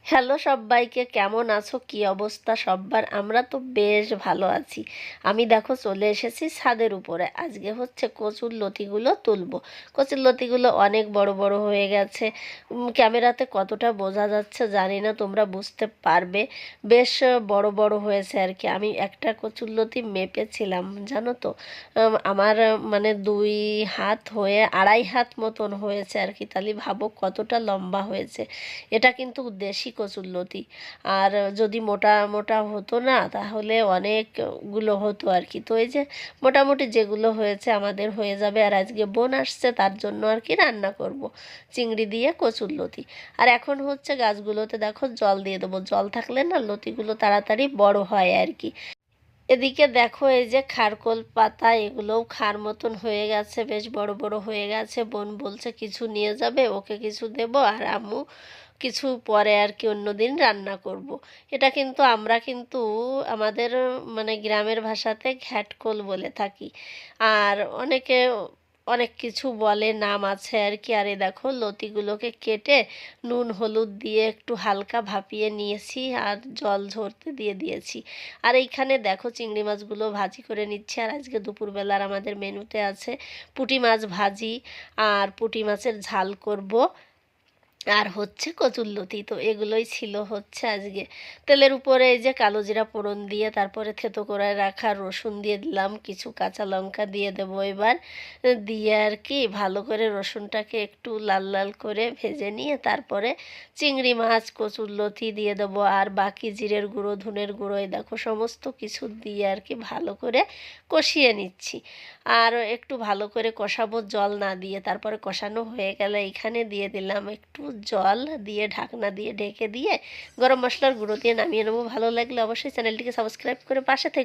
Hello সব্বাইকে, কেমন আছো? কি অবস্থা সব্বার? আমরা তো বেশ ভালো আছি। আমি দেখো চলে এসেছি ছাদের উপরে। আজকে হচ্ছে কচুর লতিগুলো তুলবো। কচুর লতিগুলো অনেক বড় বড় হয়ে গেছে। ক্যামেরাতে কতটা বোঝা যাচ্ছে জানি না, তোমরা বুঝতে পারবে। বেশ বড় বড় হয়েছে আর কি। আমি একটা কচুর লতি মেপেছিলাম, জানো তো। আমার মানে 2 হাত হয়ে 2.5 হাত মতন হয়েছে আর কি। তাহলে ভাবো কতটা লম্বা হয়েছে। এটা কিন্তু দেশি কচুরলতি। আর যদি মোটা মোটা হতো না তাহলে অনেকগুলো হতো আর কি। তো এই যে মোটামুটি যেগুলো হয়েছে আমাদের হয়ে যাবে। আর আজকে বোন আসছে, তার জন্য আর কি রান্না করব চিংড়ি দিয়ে কচুরলতি। আর এখন হচ্ছে গাছগুলোতে দেখো জল দিয়ে দেবো। জল থাকলে না লতিগুলো তাড়াতাড়ি বড় হয় আর কি। এদিকে দেখো এই যে খারকোল পাতা, এগুলোও খার মতন হয়ে গেছে, বেশ বড় বড় হয়ে গেছে। বোন বলছে কিছু নিয়ে যাবে, ওকে কিছু দেব, আর আম্মু কিছু পরে আর কি অন্য দিন রান্না করব। এটা কিন্তু আমরা কিন্তু আমাদের মানে গ্রামের ভাষাতে ঘ্যাটকোল বলে থাকি। আর অনেকে অনেক কিছু বলে, নাম আছে আর কি। আর এই দেখো লতিগুলোকে কেটে নুন হলুদ দিয়ে একটু হালকা ভাপিয়ে নিয়েছি, আর জল ঝরতে দিয়ে দিয়েছি। আর এইখানে দেখো চিংড়ি মাছগুলো ভাজি করে নিচ্ছি। আর আজকে দুপুরবেলার আমাদের মেনুতে আছে পুঁটি মাছ ভাজি, আর পুঁটি মাছের ঝাল করব, আর হচ্ছে কচুরলতি। তো এগুলোই ছিল হচ্ছে আজকে। তেলের উপরে এই যে কালো জিরা ফোড়ন দিয়ে তারপরে থেতো করে রাখা রসুন দিয়ে দিলাম, কিছু কাঁচা লঙ্কা দিয়ে দেবো এবার। দিয়ে আর কি ভালো করে রসুনটাকে একটু লাল লাল করে ভেজে নিয়ে তারপরে চিংড়ি মাছ কচুরলতি দিয়ে দেবো, আর বাকি জিরের গুঁড়ো ধনের গুঁড়ো এই দেখো সমস্ত কিছু দিয়ে আর কি ভালো করে কষিয়ে নিচ্ছি। আর একটু ভালো করে কষাবো জল না দিয়ে। তারপরে কষানো হয়ে গেলে এখানে দিয়ে দিলাম একটু জল, দিয়ে ঢাকনা দিয়ে ঢেকে দিয়ে গরম মশলার গুঁড়ো দিয়ে নামিয়ে নেবো। ভালো লাগলে অবশ্যই চ্যানেলটিকে সাবস্ক্রাইব করে পাশে থেকে